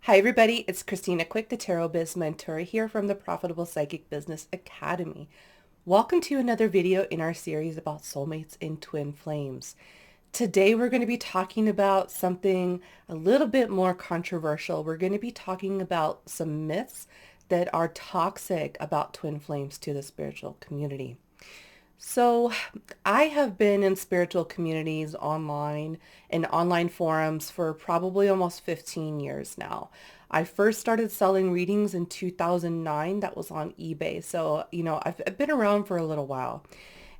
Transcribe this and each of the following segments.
Hi everybody, it's Christina Quick, the Tarot Biz Mentor here from the Profitable Psychic Business Academy. Welcome to another video in our series about soulmates in twin flames. Today we're going to be talking about something a little bit more controversial. We're going to be talking about some myths that are toxic about twin flames to the spiritual community. So I have been in spiritual communities online and online forums for probably almost 15 years now. I first started selling readings in 2009. That was on eBay. So, I've been around for a little while.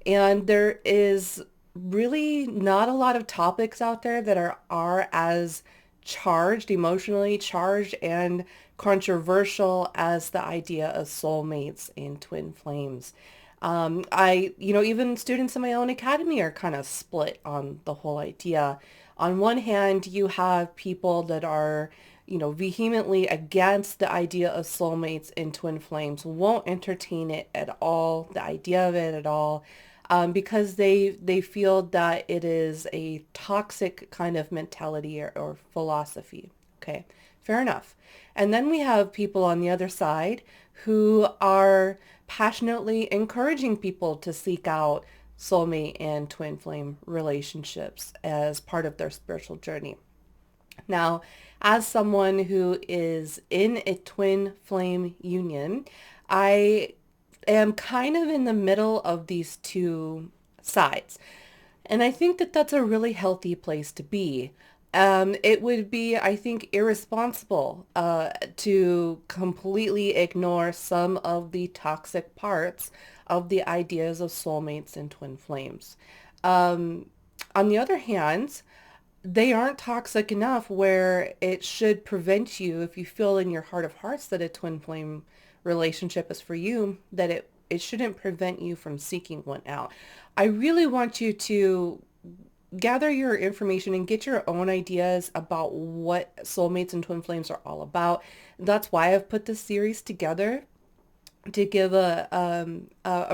And there is really not a lot of topics out there that are as charged, emotionally charged and controversial as the idea of soulmates in twin flames. Even students in my own academy are kind of split on the whole idea. On one hand, you have people that are, vehemently against the idea of soulmates in twin flames, won't entertain it at all, the idea of it at all, because they feel that it is a toxic kind of mentality or philosophy. Okay, fair enough. And then we have people on the other side who are passionately encouraging people to seek out soulmate and twin flame relationships as part of their spiritual journey. Now, as someone who is in a twin flame union, I am kind of in the middle of these two sides. And I think that that's a really healthy place to be. It would be, I think, irresponsible to completely ignore some of the toxic parts of the ideas of soulmates and twin flames. Um, on the other hand, they aren't toxic enough where it should prevent you, if you feel in your heart of hearts that a twin flame relationship is for you, that it shouldn't prevent you from seeking one out. I really want you to gather your information and get your own ideas about what soulmates and twin flames are all about. That's why I've put this series together, to give a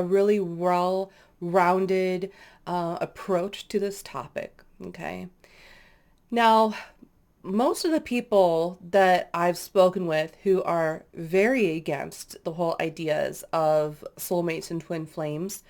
really well-rounded approach to this topic. Okay. Now, most of the people that I've spoken with who are very against the whole ideas of soulmates and twin flames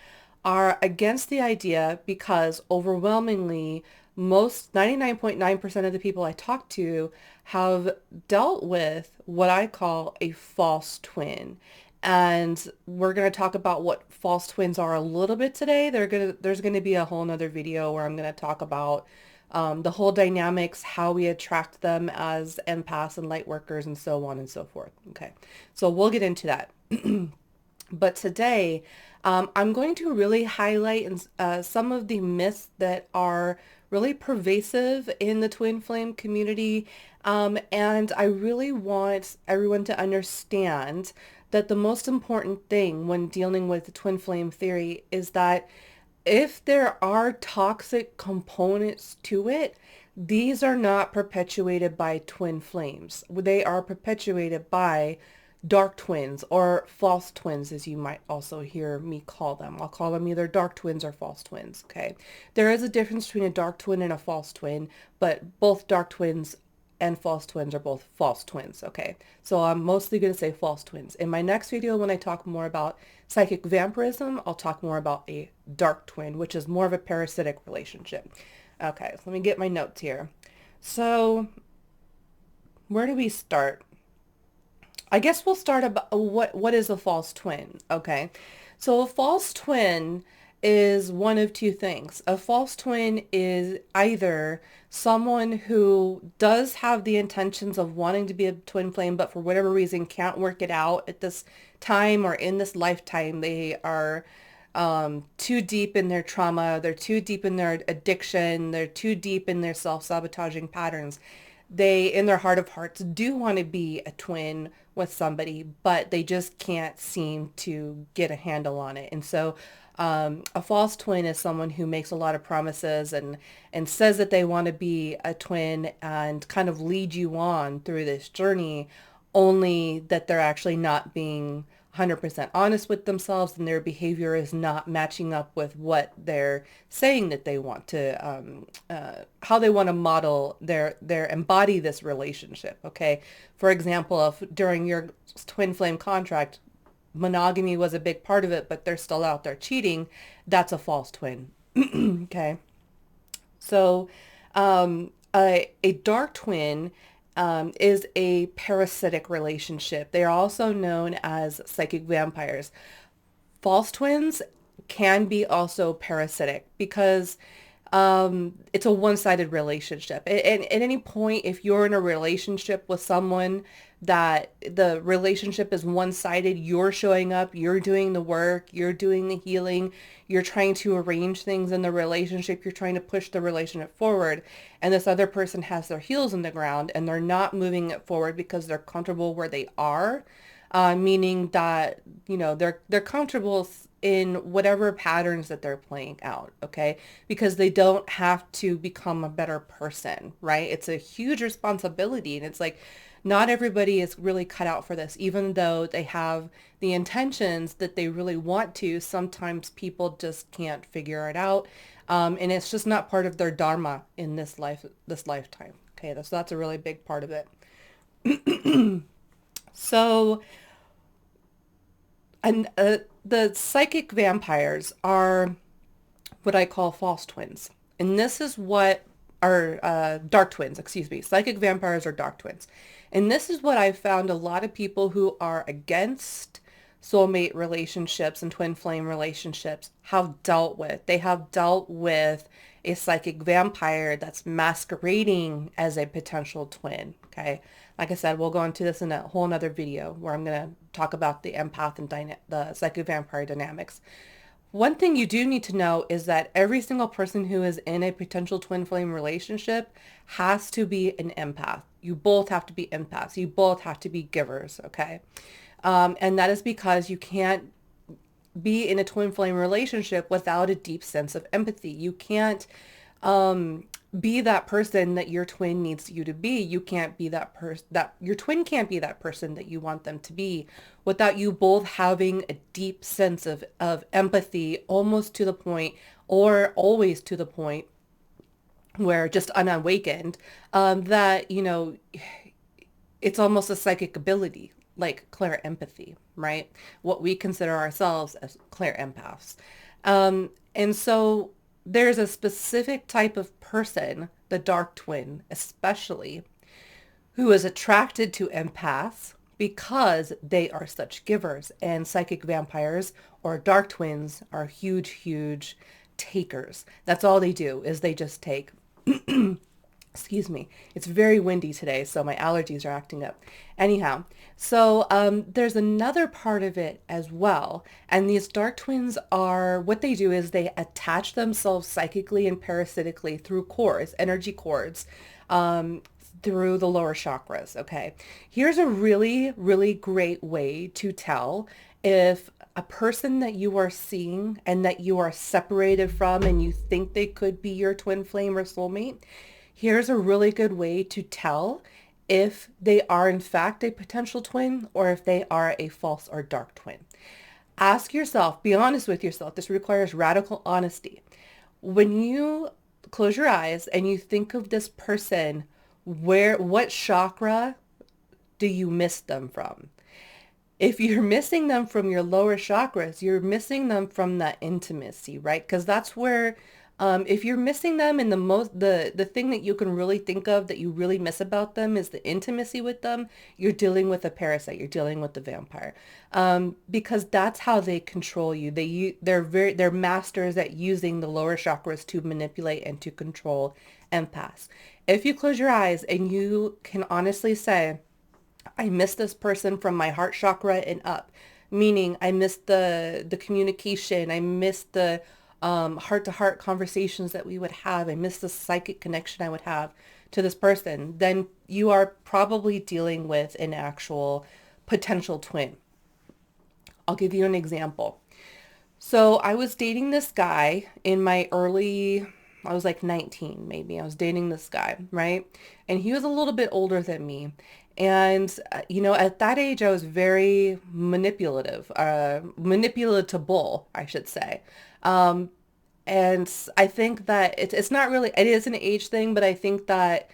are against the idea because overwhelmingly most 99.9% of the people I talk to have dealt with what I call a false twin. And we're going to talk about what false twins are a little bit today. There's going to be a whole nother video where I'm going to talk about the whole dynamics, how we attract them as empaths and light workers and so on and so forth. Okay, so we'll get into that. But today, I'm going to really highlight some of the myths that are really pervasive in the twin flame community. And I really want everyone to understand that the most important thing when dealing with the twin flame theory is that if there are toxic components to it, these are not perpetuated by twin flames. They are perpetuated by dark twins or false twins, as you might also hear me call them. I'll call them either dark twins or false twins, okay? There is a difference between a dark twin and a false twin, but both dark twins and false twins are both false twins, okay? So I'm mostly going to say false twins. In my next video, when I talk more about psychic vampirism, I'll talk more about a dark twin, which is more of a parasitic relationship. Okay, so let me get my notes here. So where do we start? I guess we'll start about what is a false twin, okay? So a false twin is one of two things. A false twin is either someone who does have the intentions of wanting to be a twin flame, but for whatever reason can't work it out at this time or in this lifetime. They are too deep in their trauma. They're too deep in their addiction. They're too deep in their self-sabotaging patterns. They, in their heart of hearts, do want to be a twin with somebody, but they just can't seem to get a handle on it. And so a false twin is someone who makes a lot of promises and says that they want to be a twin and kind of lead you on through this journey, only that they're actually not being 100% honest with themselves and their behavior is not matching up with what they're saying that they want to, how they want to model their embody this relationship. Okay. For example, if during your twin flame contract, monogamy was a big part of it, but they're still out there cheating, that's a false twin. Okay. So, a dark twin is a parasitic relationship. They are also known as psychic vampires. False twins can be also parasitic because it's a one-sided relationship. And at any point, if you're in a relationship with someone that the relationship is one-sided, you're showing up, you're doing the work, you're doing the healing, you're trying to arrange things in the relationship, you're trying to push the relationship forward, and this other person has their heels in the ground and they're not moving it forward because they're comfortable where they are, meaning that, they're comfortable in whatever patterns that they're playing out, okay? Because they don't have to become a better person, right? It's a huge responsibility, and it's like not everybody is really cut out for this, even though they have the intentions that they really want to. Sometimes people just can't figure it out, and it's just not part of their dharma in this lifetime. Okay, that's a really big part of it. So, and the psychic vampires are what I call false twins. And this is what are dark twins, excuse me. Psychic vampires are dark twins. And this is what I've found a lot of people who are against soulmate relationships and twin flame relationships have dealt with. They have dealt with a psychic vampire that's masquerading as a potential twin. Okay. Like I said, we'll go into this in a whole nother video where I'm going to talk about the empath and the psychic vampire dynamics. One thing you do need to know is that every single person who is in a potential twin flame relationship has to be an empath. You both have to be empaths. You both have to be givers, okay? And that is because you can't be in a twin flame relationship without a deep sense of empathy. You can't be that person that your twin needs you to be. You can't be that person that your twin can't be that person that you want them to be without you both having a deep sense of empathy, almost to the point or always to the point where just unawakened, that, it's almost a psychic ability, like clair empathy, right? What we consider ourselves as clair empaths. And so there's a specific type of person, the dark twin especially, who is attracted to empaths because they are such givers. And psychic vampires or dark twins are huge, huge takers. That's all they do is they just take. Excuse me. It's very windy today, so my allergies are acting up. Anyhow, so there's another part of it as well. And these dark twins are, what they do is they attach themselves psychically and parasitically through cords, energy cords, through the lower chakras. Okay. Here's a really, really great way to tell if a person that you are seeing and that you are separated from and you think they could be your twin flame or soulmate. Here's a really good way to tell if they are in fact a potential twin or if they are a false or dark twin. Ask yourself, be honest with yourself. This requires radical honesty. When you close your eyes and you think of this person, what chakra do you miss them from? If you're missing them from your lower chakras, you're missing them from that intimacy, right? Because that's where, if you're missing them in the thing that you can really think of that you really miss about them is the intimacy with them, you're dealing with a parasite, you're dealing with the vampire. Because that's how they control you. They're masters at using the lower chakras to manipulate and to control empaths. If you close your eyes and you can honestly say, I miss this person from my heart chakra and up, meaning I miss the communication. I miss the heart-to-heart conversations that we would have. I miss the psychic connection I would have to this person. Then you are probably dealing with an actual potential twin. I'll give you an example. So I was dating this guy in my I was like 19 maybe. I was dating this guy, right? And he was a little bit older than me. And, at that age, I was very manipulatable, I should say. Um, and I think that it's not really, it is an age thing, but I think that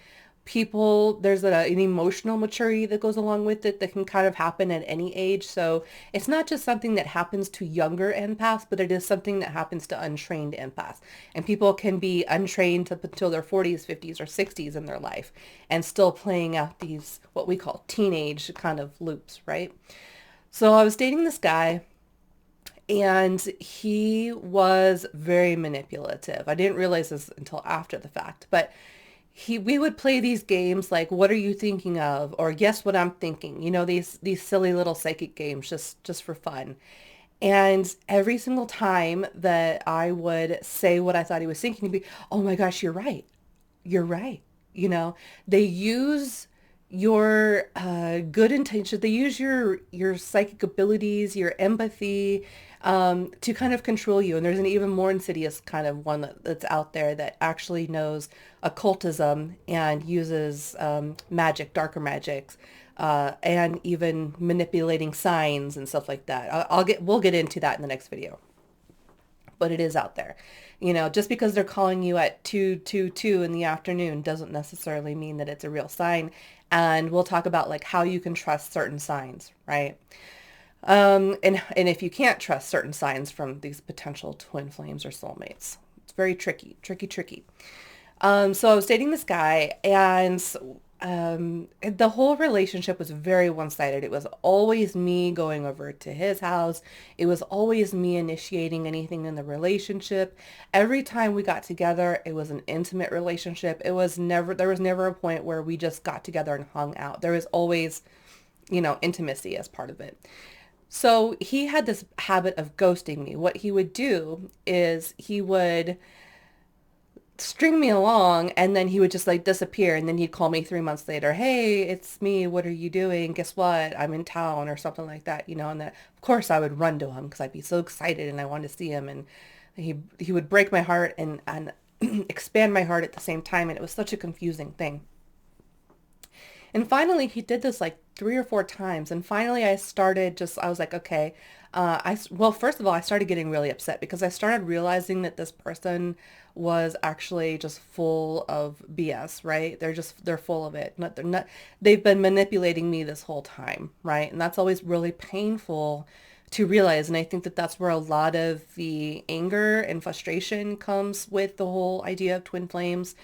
there's an emotional maturity that goes along with it that can kind of happen at any age. So it's not just something that happens to younger empaths, but it is something that happens to untrained empaths. And people can be untrained up until their 40s, 50s, or 60s in their life and still playing out these, what we call teenage kind of loops, right? So I was dating this guy, and he was very manipulative. I didn't realize this until after the fact, but we would play these games like, what are you thinking of? Or guess what I'm thinking? These silly little psychic games just for fun. And every single time that I would say what I thought he was thinking, he'd be, oh my gosh, you're right. You're right. They use your good intentions. They use your psychic abilities, your empathy, to kind of control you. And there's an even more insidious kind of one that's out there that actually knows occultism and uses magic, darker magics, and even manipulating signs and stuff like that. We'll get into that in the next video, but it is out there. Just because they're calling you at 2:22 in the afternoon doesn't necessarily mean that it's a real sign. And we'll talk about like how you can trust certain signs, right? And if you can't trust certain signs from these potential twin flames or soulmates, it's very tricky, tricky, tricky. So I was dating this guy, and the whole relationship was very one-sided. It was always me going over to his house. It was always me initiating anything in the relationship. Every time we got together, it was an intimate relationship. There was never a point where we just got together and hung out. There was always, intimacy as part of it. So he had this habit of ghosting me. What he would do is he would string me along, and then he would just like disappear, and then he'd call me 3 months later. Hey, it's me. What are you doing? Guess what? I'm in town, or something like that, and then of course I would run to him because I'd be so excited and I wanted to see him, and he would break my heart and expand my heart at the same time, and it was such a confusing thing. And finally, he did this like 3 or 4 times. And finally, I was like, okay. Well, first of all, I started getting really upset because I started realizing that this person was actually just full of BS, right? They're full of it. They've been manipulating me this whole time, right? And that's always really painful to realize. And I think that that's where a lot of the anger and frustration comes with the whole idea of twin flames.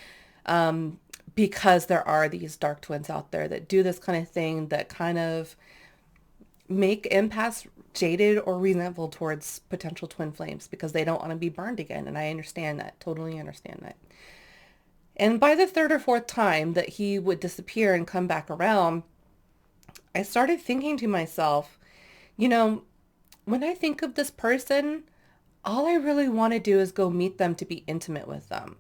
Because there are these dark twins out there that do this kind of thing, that kind of make empaths jaded or resentful towards potential twin flames because they don't want to be burned again. And I understand that, totally understand that. And by the third or fourth time that he would disappear and come back around, I started thinking to myself, when I think of this person, all I really want to do is go meet them to be intimate with them.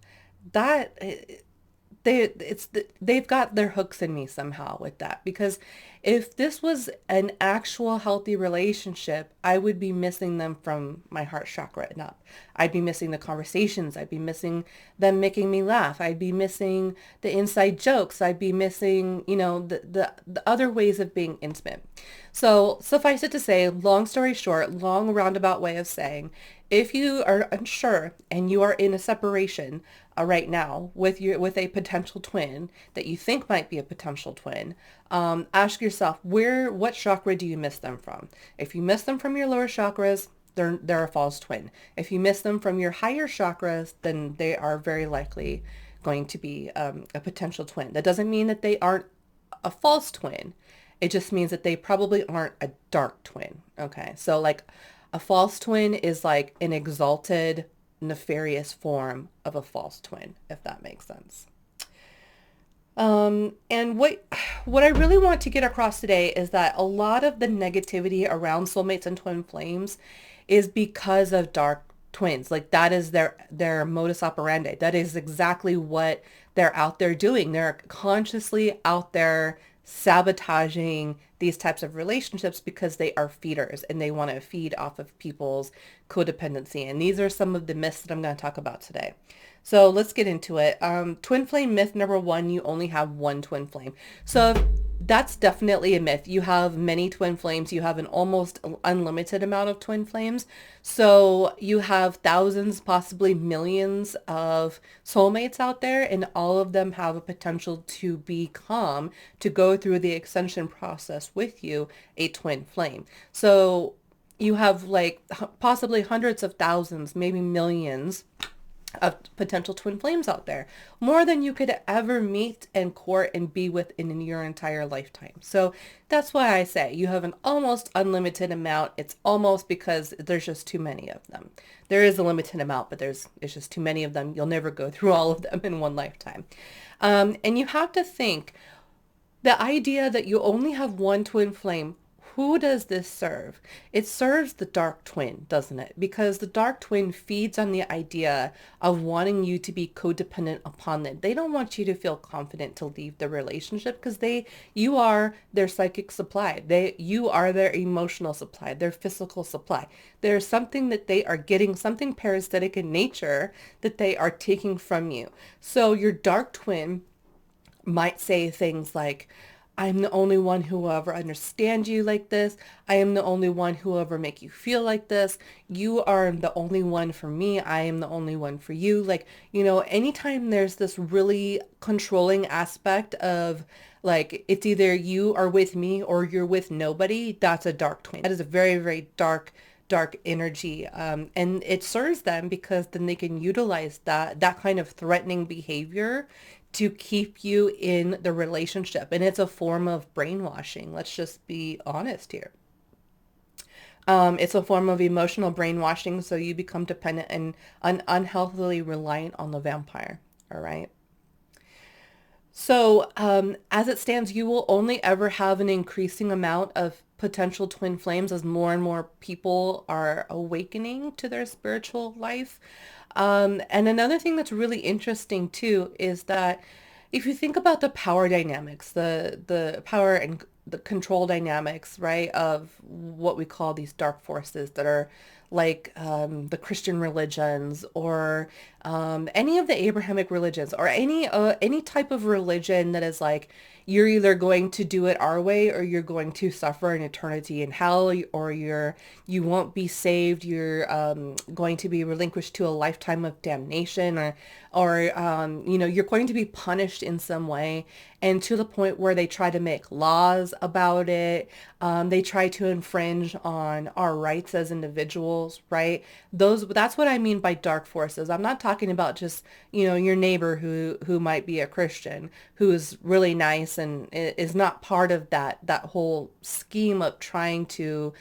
They've got their hooks in me somehow with that, because if this was an actual healthy relationship, I would be missing them from my heart chakra and up. I'd be missing the conversations. I'd be missing them making me laugh. I'd be missing the inside jokes. I'd be missing, the other ways of being intimate. So suffice it to say, long story short, long roundabout way of saying, if you are unsure and you are in a separation right now with a potential twin that you think might be a potential twin, ask yourself, what chakra do you miss them from? If you miss them from your lower chakras, they're a false twin. If you miss them from your higher chakras, then they are very likely going to be a potential twin. That doesn't mean that they aren't a false twin. It just means that they probably aren't a dark twin. Okay, so like a false twin is like an exalted, nefarious form of a false twin, if that makes sense. And what I really want to get across today is that a lot of the negativity around soulmates and twin flames is because of dark twins. Like that is their modus operandi. That is exactly what they're out there doing. They're consciously out there sabotaging these types of relationships because they are feeders and they want to feed off of people's codependency. And these are some of the myths that I'm going to talk about today. So let's get into it. Twin flame myth number 1, you only have one twin flame. So That's definitely a myth. You have many twin flames. You have an almost unlimited amount of twin flames. So you have thousands, possibly millions of soulmates out there, and all of them have a potential to become, to go through the ascension process with you, a twin flame. So you have like possibly hundreds of thousands, maybe millions of potential twin flames out there, more than you could ever meet and court and be with in your entire lifetime. So that's why I say you have an almost unlimited amount. It's almost because there's just too many of them. There is a limited amount, but it's just too many of them. You'll never go through all of them in one lifetime. And you have to think, the idea that you only have one twin flame, who does this serve? It serves the dark twin, doesn't it? Because the dark twin feeds on the idea of wanting you to be codependent upon them. They don't want you to feel confident to leave the relationship because you are their psychic supply. You are their emotional supply, their physical supply. There's something that they are getting, something parasitic in nature that they are taking from you. So your dark twin might say things like, I'm the only one who will ever understand you like this. I am the only one who will ever make you feel like this. You are the only one for me. I am the only one for you. Like, anytime there's this really controlling aspect of like, it's either you are with me or you're with nobody, that's a dark twin. That is a very, very dark energy. And it serves them because then they can utilize that kind of threatening behavior to keep you in the relationship. And it's a form of brainwashing. Let's just be honest here. It's a form of emotional brainwashing, so you become dependent and unhealthily reliant on the vampire. All right. So as it stands, you will only ever have an increasing amount of potential twin flames as more and more people are awakening to their spiritual life. And another thing that's really interesting too is that if you think about the power dynamics, the power and the control dynamics, right, of what we call these dark forces that are like the Christian religions or any of the Abrahamic religions or any type of religion that is like, you're either going to do it our way or you're going to suffer an eternity in hell, or you won't be saved. You're going to be relinquished to a lifetime of damnation, or you're going to be punished in some way, and to the point where they try to make laws about it. They try to infringe on our rights as individuals, right? That's what I mean by dark forces. I'm not talking about just, your neighbor who might be a Christian, who is really nice and is not part of that whole scheme of trying to,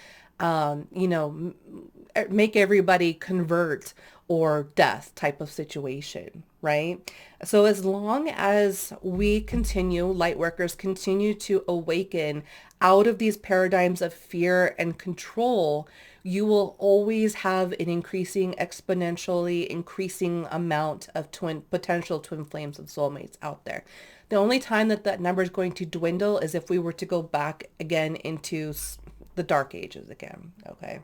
make everybody convert or death type of situation, right? So as long as we light workers continue to awaken out of these paradigms of fear and control, you will always have an exponentially increasing amount of potential twin flames and soulmates out there. The only time that number is going to dwindle is if we were to go back again into the dark ages again, okay?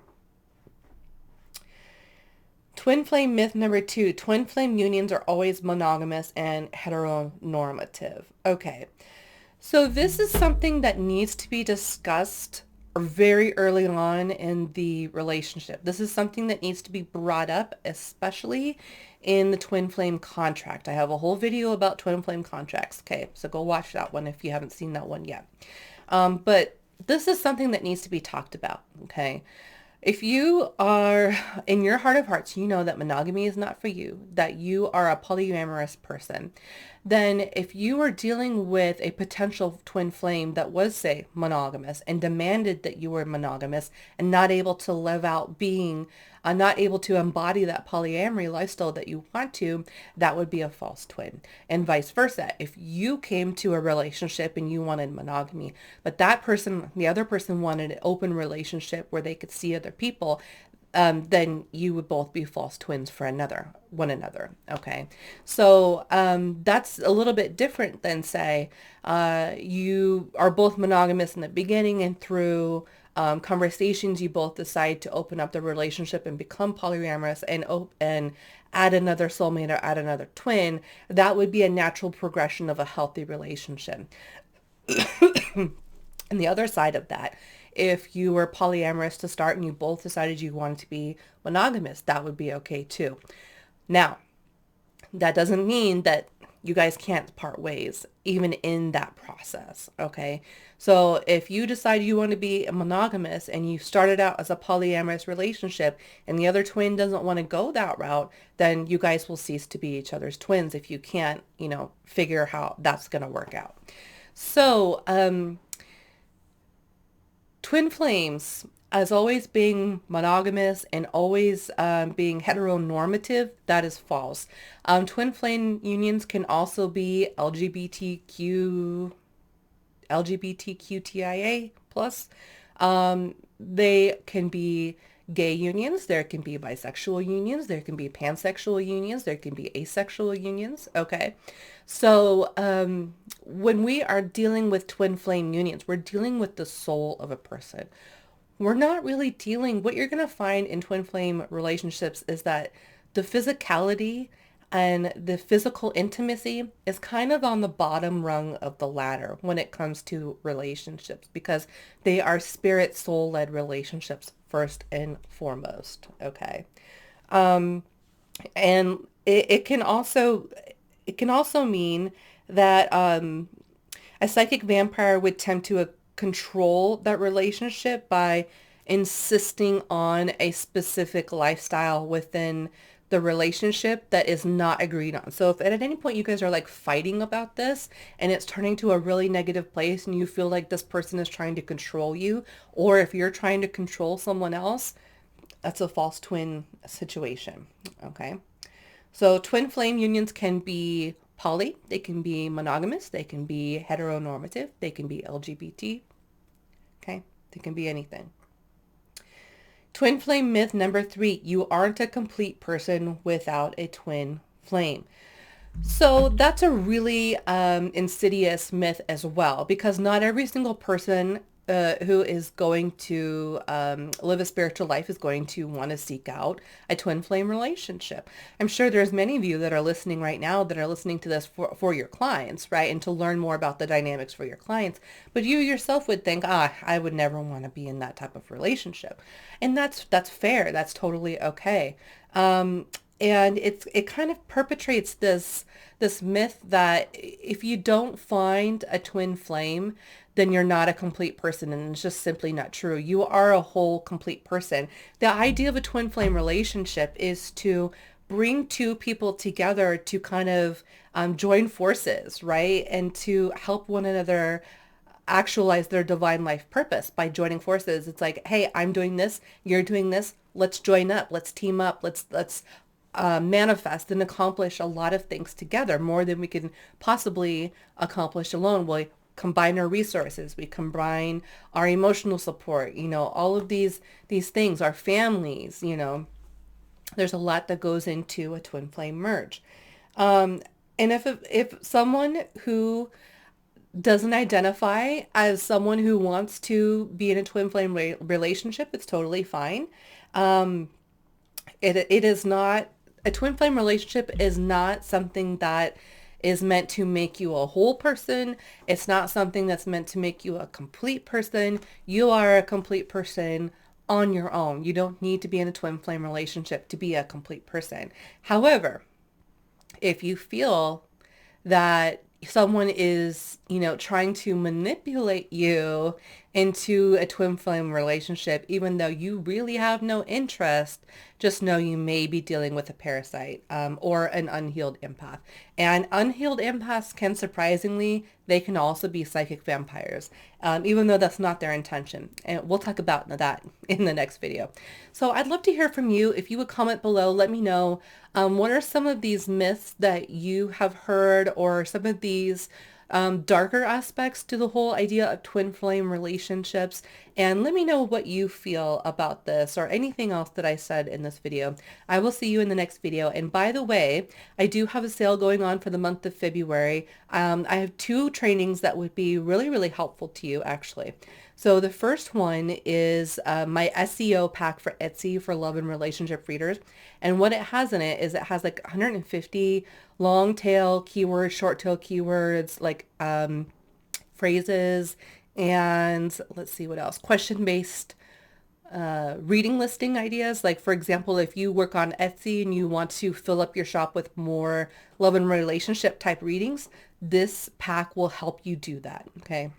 Twin flame myth number 2, twin flame unions are always monogamous and heteronormative. Okay, so this is something that needs to be discussed very early on in the relationship. This is something that needs to be brought up, especially in the twin flame contract. I have a whole video about twin flame contracts. Okay, so go watch that one if you haven't seen that one yet. But this is something that needs to be talked about, okay? If you are, in your heart of hearts, you know that monogamy is not for you, that you are a polyamorous person, then if you are dealing with a potential twin flame that was, say, monogamous and demanded that you were monogamous and not able to live out being, not able to embody that polyamory lifestyle that you want to, that would be a false twin. And vice versa. If you came to a relationship and you wanted monogamy, but the other person wanted an open relationship where they could see other people, then you would both be false twins for one another. Okay. So that's a little bit different than, say, you are both monogamous in the beginning, and through conversations, you both decide to open up the relationship and become polyamorous and add another soulmate or add another twin. That would be a natural progression of a healthy relationship. And the other side of that, if you were polyamorous to start and you both decided you wanted to be monogamous, that would be okay too. Now, that doesn't mean that you guys can't part ways, even in that process, okay? So if you decide you want to be monogamous and you started out as a polyamorous relationship and the other twin doesn't want to go that route, then you guys will cease to be each other's twins if you can't, figure how that's going to work out. So, twin flames, as always being monogamous and always being heteronormative, that is false. Twin flame unions can also be LGBTQTIA plus. They can be gay unions, there can be bisexual unions, there can be pansexual unions, there can be asexual unions, okay? So when we are dealing with twin flame unions, we're dealing with the soul of a person. We're not really dealing, what you're going to find in twin flame relationships is that the physicality and the physical intimacy is kind of on the bottom rung of the ladder when it comes to relationships because they are spirit soul-led relationships first and foremost. Okay. And it can also mean that a psychic vampire would attempt to control that relationship by insisting on a specific lifestyle within the relationship that is not agreed on. So if at any point you guys are like fighting about this and it's turning to a really negative place and you feel like this person is trying to control you, or if you're trying to control someone else, that's a false twin situation. Okay. So twin flame unions can be poly, they can be monogamous, they can be heteronormative, they can be LGBT. Okay. They can be anything. Twin flame myth number 3, you aren't a complete person without a twin flame. So that's a really insidious myth as well, because not every single person who is going to live a spiritual life is going to want to seek out a twin flame relationship. I'm sure there's many of you that are listening right now that are listening to this for your clients, right? And to learn more about the dynamics for your clients. But you yourself would think, I would never want to be in that type of relationship. And that's fair. That's totally okay. And it kind of perpetrates this myth that if you don't find a twin flame, then you're not a complete person, and it's just simply not true. You are a whole complete person. The idea of a twin flame relationship is to bring two people together to kind of join forces, right? And to help one another actualize their divine life purpose by joining forces. It's like, hey, I'm doing this, you're doing this, let's join up, let's team up, let's manifest and accomplish a lot of things together, more than we can possibly accomplish alone. We combine our resources, we combine our emotional support, all of these things, our families, there's a lot that goes into a twin flame merge. And if someone who doesn't identify as someone who wants to be in a twin flame relationship, it's totally fine. It is not, a twin flame relationship is not something that is meant to make you a whole person. It's not something that's meant to make you a complete person. You are a complete person on your own. You don't need to be in a twin flame relationship to be a complete person. However, if you feel that someone is, trying to manipulate you into a twin flame relationship, even though you really have no interest, just know you may be dealing with a parasite or an unhealed empath. And unhealed empaths can surprisingly, they can also be psychic vampires, even though that's not their intention. And we'll talk about that in the next video. So I'd love to hear from you. If you would comment below, let me know what are some of these myths that you have heard, or some of these darker aspects to the whole idea of twin flame relationships, and let me know what you feel about this or anything else that I said in this video. I will see you in the next video. And by the way, I do have a sale going on for the month of February. I have 2 trainings that would be really, really helpful to you, actually. So the first one is my SEO pack for Etsy for love and relationship readers. And what it has in it is it has like 150 long tail keywords, short tail keywords, like phrases, and let's see what else, question-based reading listing ideas. Like, for example, if you work on Etsy and you want to fill up your shop with more love and relationship type readings, this pack will help you do that. Okay.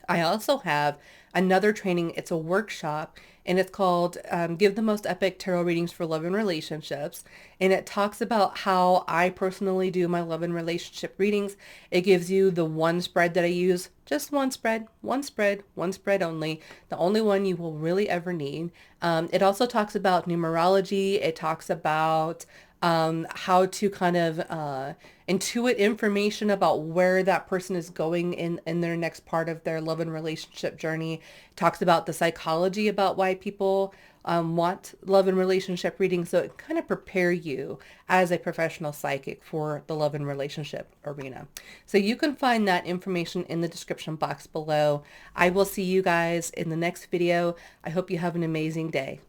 I also have another training. It's a workshop, and it's called Give the Most Epic Tarot Readings for Love and Relationships. And it talks about how I personally do my love and relationship readings. It gives you the one spread that I use, just one spread, one spread, one spread only, the only one you will really ever need. It also talks about numerology. It talks about how to kind of intuit information about where that person is going in their next part of their love and relationship journey. It talks about the psychology about why people want love and relationship reading, so it kind of prepare you as a professional psychic for the love and relationship arena. So you can find that information in the description box below. I will see you guys in the next video. I hope you have an amazing day.